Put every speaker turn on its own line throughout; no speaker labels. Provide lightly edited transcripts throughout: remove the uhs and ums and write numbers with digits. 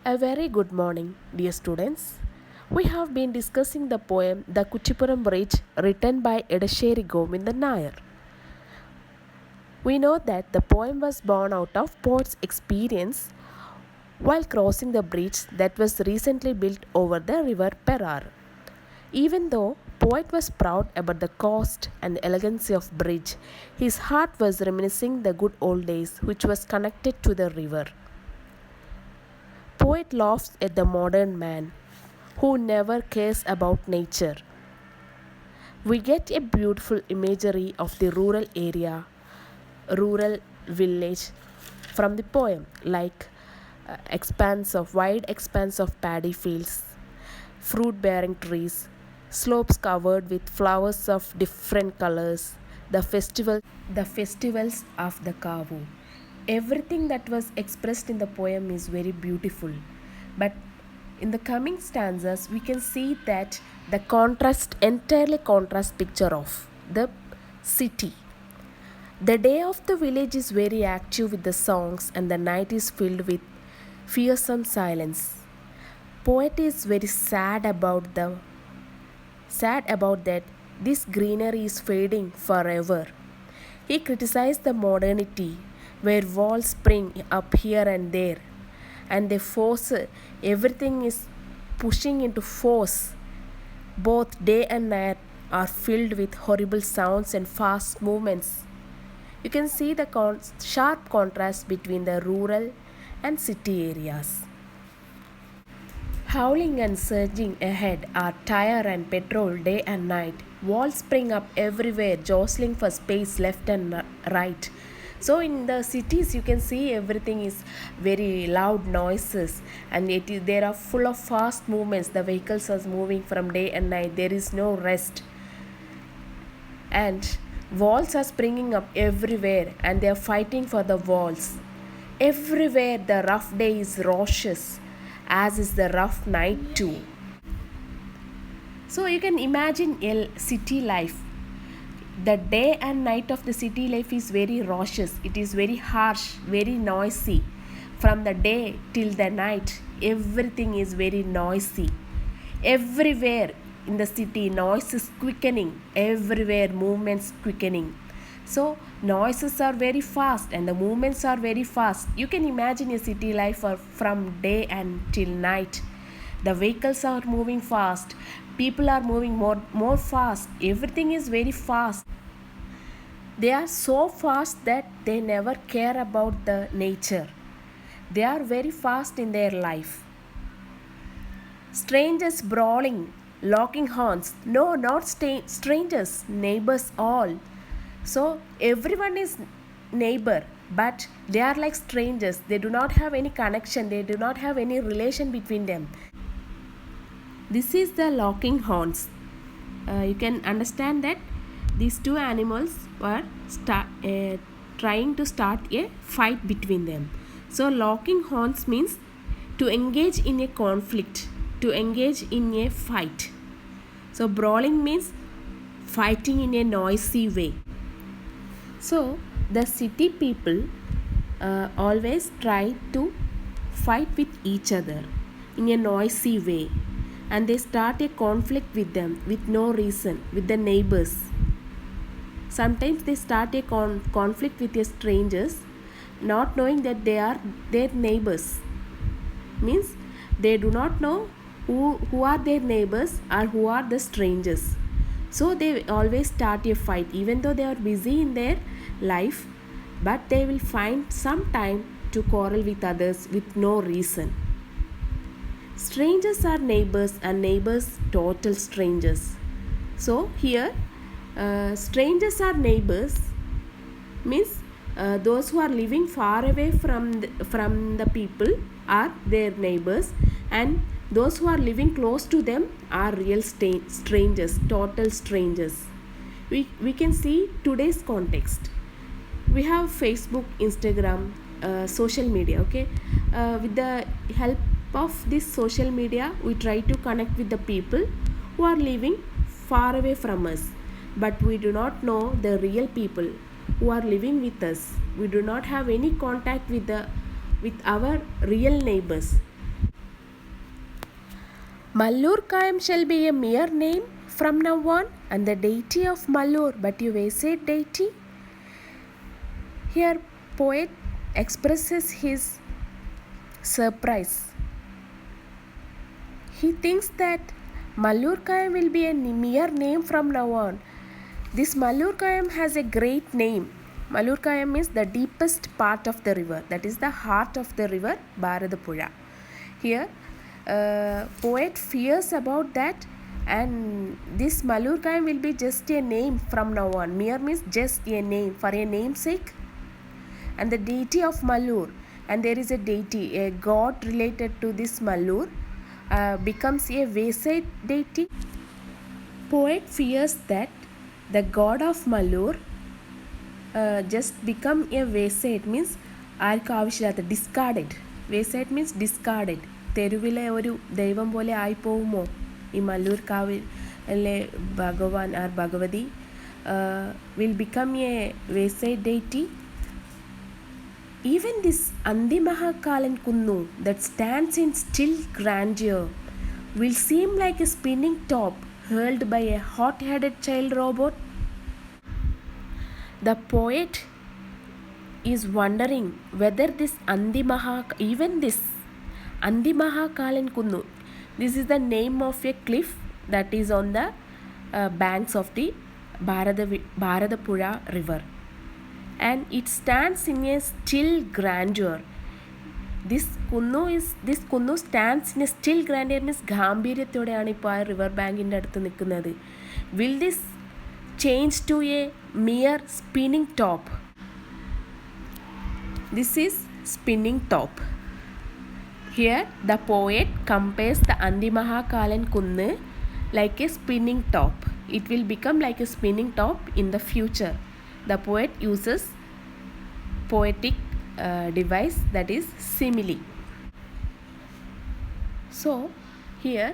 A very good morning, dear students. We have been discussing the poem The Kuchipuram Bridge written by Edasheri Govindan Nair. We know that the poem was born out of poet's experience while crossing the bridge that was recently built over the river Perar. Even though poet was proud about the cost and elegancy of bridge, his heart was reminiscing the good old days which was connected to the river. Poet laughs at the modern man who never cares about nature. We get a beautiful imagery of the rural area, rural village from the poem, like wide expanse of paddy fields, fruit bearing trees, slopes covered with flowers of different colors, the festivals of the Kavu. Everything that was expressed in the poem is very beautiful. But in the coming stanzas, we can see that the entirely contrast picture of the city. The day of the village is very active with the songs, and the night is filled with fearsome silence. Poet is very sad about that this greenery is fading forever. He criticized the modernity where walls spring up here and there and they force everything is pushing into force. Both day and night are filled with horrible sounds and fast movements. You can see the sharp contrast between the rural and city areas. Howling and surging ahead are tire and petrol day and night. Walls spring up everywhere, jostling for space left and right. So in the cities, you can see everything is very loud noises, and there are full of fast movements. The vehicles are moving from day and night. There is no rest, and walls are springing up everywhere, and they are fighting for the walls. Everywhere, the rough day is raucous, as is the rough night too. So you can imagine a city life. The day and night of the city life is very raucous. It is very harsh, very noisy. From the day till the night, everything is very noisy. Everywhere in the city, noise is quickening. Everywhere, movements quickening. So noises are very fast and the movements are very fast. You can imagine a city life from day and till night. The vehicles are moving fast. People are moving more fast. Everything is very fast. They are so fast that they never care about the nature. They are very fast in their life. Strangers brawling, locking horns. No, not strangers, neighbors all. So everyone is neighbor, but they are like strangers. They do not have any connection. They do not have any relation between them. This is the locking horns. You can understand that these two animals were trying to start a fight between them. So locking horns means to engage in a conflict, to engage in a fight. So brawling means fighting in a noisy way. So the city people always try to fight with each other in a noisy way, and they start a conflict with them with no reason, with the neighbors. Sometimes they start a conflict with the strangers, not knowing that they are their neighbors. Means they do not know who are their neighbors or who are the strangers. So they always start a fight, even though they are busy in their life, but they will find some time to quarrel with others with no reason. Strangers are neighbors and neighbors total strangers. So here strangers are neighbors means those who are living far away from the people are their neighbors, and those who are living close to them are real strangers, total strangers. We can see today's context. We have Facebook, Instagram, social media. Okay, with the help of this social media, we try to connect with the people who are living far away from us, but we do not know the real people who are living with us. We do not have any contact with our real neighbors. Mallur Kayam shall be a mere name from now on, and the deity of Mallur, but you Veset deity. Here, poet expresses his surprise. He thinks that Mallur Kayam will be a mere name from now on. This Mallur Kayam has a great name. Mallur Kayam is the deepest part of the river, that is the heart of the river Bharatapuzha. Here, poet fears about that, and this Mallur Kayam will be just a name from now on. Mere means just a name, for a namesake. And the deity of Mallur, and there is a deity, a god related to this Mallur, becomes a wayside deity. Poet fears that the god of Mallur just become a wayside, means ആർക്കും ആവശ്യമില്ലാത്ത, discarded. വേസൈഡ് means discarded. തെരുവിലെ ഒരു ദൈവം പോലെ ആയിപ്പോവുമോ ഈ മല്ലൂർ കാവിലെ Bhagavan or Bhagavathi? Will become a wayside deity. Even this Andimahakalan Kunnu that stands in still grandeur will seem like a spinning top hurled by a hot-headed child robot. The poet is wondering whether this Andimahakalan Kunnu, this is the name of a cliff that is on the banks of the Bharatapuzha river, and it stands in a still grandeur. This Kunnu stands in a still grandeur means ഗാംഭീര്യത്തോടെയാണ് ഇപ്പോൾ ആ river ബാങ്കിൻ്റെ അടുത്ത് നിൽക്കുന്നത്. Will this change to a mere spinning top? This is spinning top. Here the poet compares the Andimahakalan Kunnu like a spinning top. It will become like a spinning top in the future. The poet uses poetic device, that is simile. So here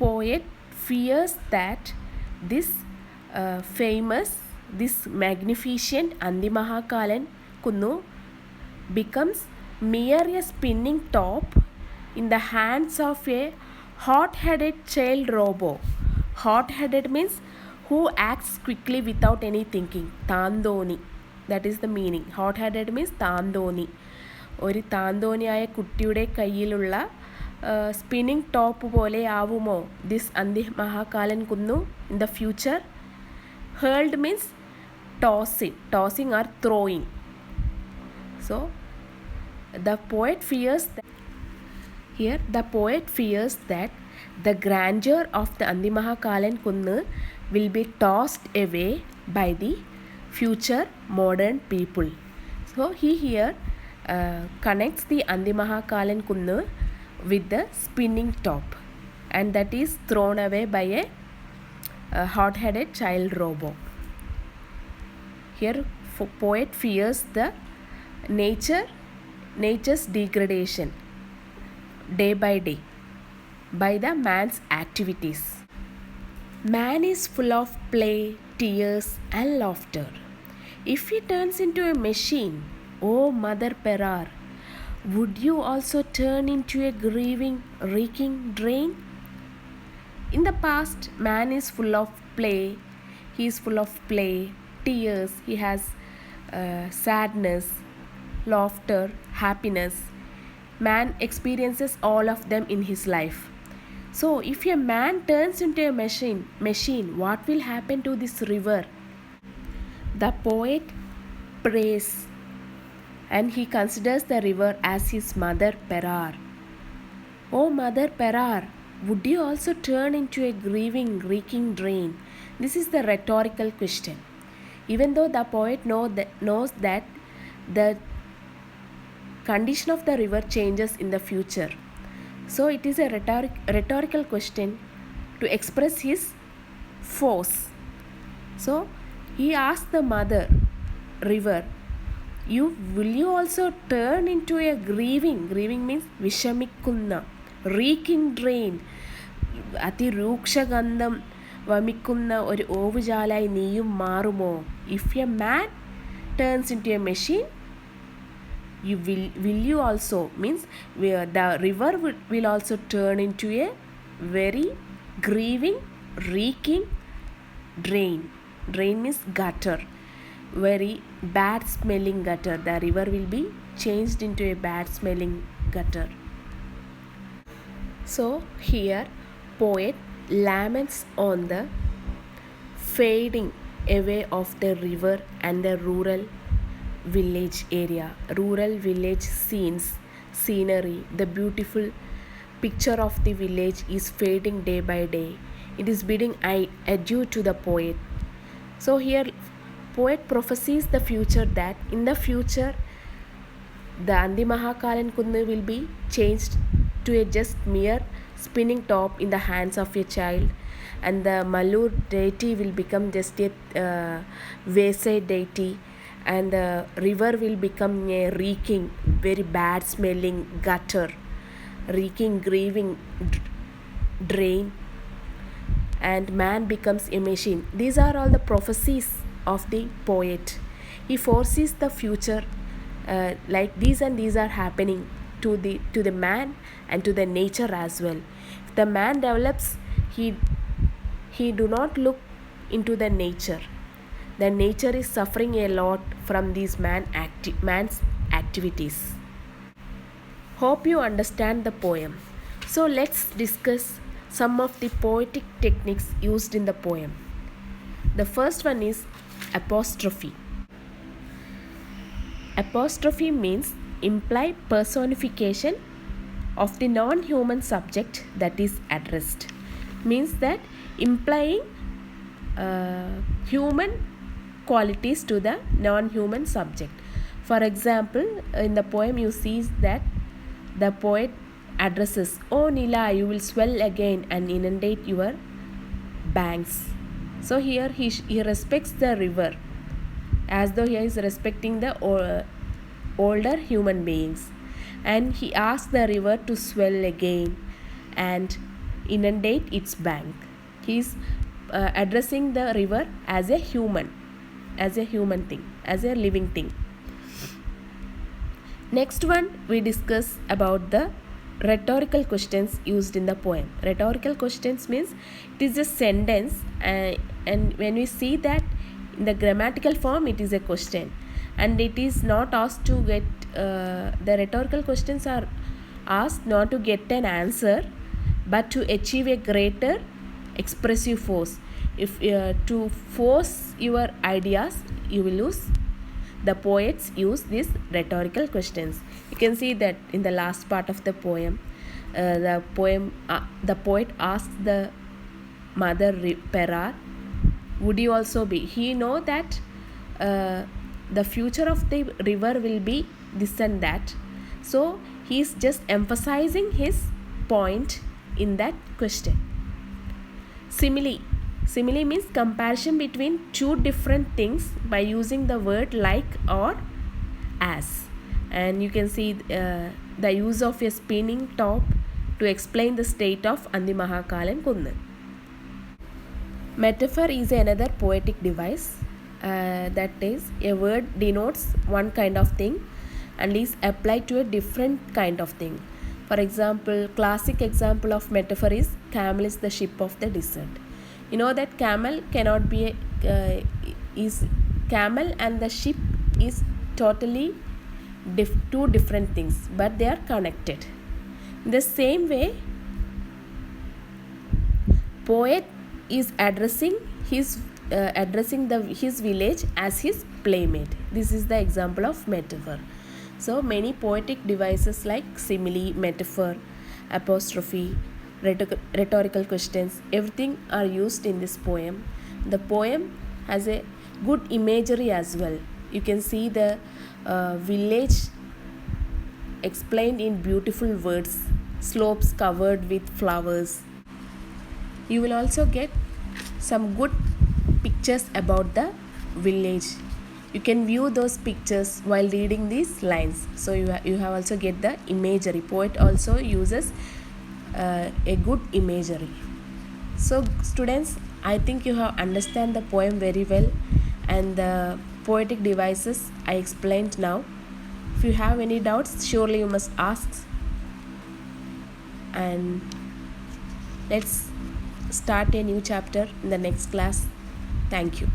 poet fears that this this magnificent Andimahakalan Kunnu becomes mere a spinning top in the hands of a hot-headed child robot. Hot-headed means who acts quickly without any thinking. Tandoni, that is the meaning. Hot-headed means താന്തോന്നി. ഒരു താന്തോന്നിയായ കുട്ടിയുടെ കയ്യിലുള്ള spinning top പോലെ ആവുമോ this Andimahakalan Kunnu in the future? Hurled means tossing or throwing. So the poet fears that the grandeur of the Andimahakalan Kunnu will be tossed away by the future modern people. So he here connects the Andimahakalan Kunnu with the spinning top, and that is thrown away by a hot-headed child robot. Here poet fears the nature's degradation day by day by the man's activities. Man is full of play, tears and laughter. If he turns into a machine, oh Mother Perar, would you also turn into a grieving, reeking drain? In the past, man is full of play. He is full of play, tears. He has sadness, laughter, happiness. Man experiences all of them in his life. So if a man turns into a machine, what will happen to this river? The poet prays, and he considers the river as his mother Perar. Oh Mother Perar, would you also turn into a grieving, reeking drain? This is the rhetorical question. Even though the poet knows that the condition of the river changes in the future, so it is a rhetorical question to express his force. So he asks the mother river, will you also turn into a grieving means vishamikkunna, reeking drain, അതിരൂക്ഷഗന്ധം വമിക്കുന്ന ഒരു ഓവുചാലായി നീയും മാറുമോ? If a man turns into a machine, will you also means the river will also turn into a very grieving, reeking drain. Drain means gutter, very bad smelling gutter. The river will be changed into a bad smelling gutter. So here poet laments on the fading away of the river and the rural village area, rural village scenery. The beautiful picture of the village is fading day by day. It is bidding adieu to the poet. So here poet prophesies the future, that in the future the Andi Mahakalan Kunnu will be changed to a just mere spinning top in the hands of a child, and the Malur deity will become just a Vesai deity, and the river will become a reeking, very bad smelling gutter, reeking, grieving drain, and man becomes a machine. These are all the prophecies of the poet. He foresees the future, like these and these are happening to the man and to the nature as well. If the man develops, he do not look into the nature. The nature is suffering a lot from these man's activities. Hope you understand the poem. So let's discuss some of the poetic techniques used in the poem. The first one is apostrophe. Apostrophe means implied personification of the non-human subject that is addressed. Means that implying human qualities to the non-human subject. For example, in the poem you see that the poet addresses, "Oh Nila, you will swell again and inundate your banks." So here he respects the river as though he is respecting the older human beings, and he asks the river to swell again and inundate its bank. He is addressing the river as a human thing, as a living thing. Next one, we discuss about the rhetorical questions used in the poem. Rhetorical questions means it is a sentence, and when we see that in the grammatical form it is a question, and it is not asked to get the rhetorical questions are asked not to get an answer but to achieve a greater expressive force. If to force your ideas, you will use, the poets use these rhetorical questions. You can see that in the last part of the poem, the poet asks the mother Perar, would you also be? He know that the future of the river will be this and that, so he is just emphasizing his point in that question. Simile means comparison between two different things by using the word like or as, and you can see the use of a spinning top to explain the state of Andi Mahakalan Kunnu. Metaphor is another poetic device, that is, a word denotes one kind of thing and is applied to a different kind of thing. For example, classic example of metaphor is camel is the ship of the desert. You know that camel cannot be camel and the ship is totally two different things, but they are connected. In the same way, poet is addressing his village as his playmate. This is the example of metaphor. So many poetic devices like simile, metaphor, apostrophe, rhetorical questions, everything are used in this poem. The poem has a good imagery as well. You can see the village explained in beautiful words, slopes covered with flowers. You will also get some good pictures about the village. You can view those pictures while reading these lines. So you have also get the imagery. Poet also uses a good imagery. So students, I think you have understand the poem very well, and the poetic devices I explained now. If you have any doubts, surely you must ask. And Let's start a new chapter in the next class. Thank you.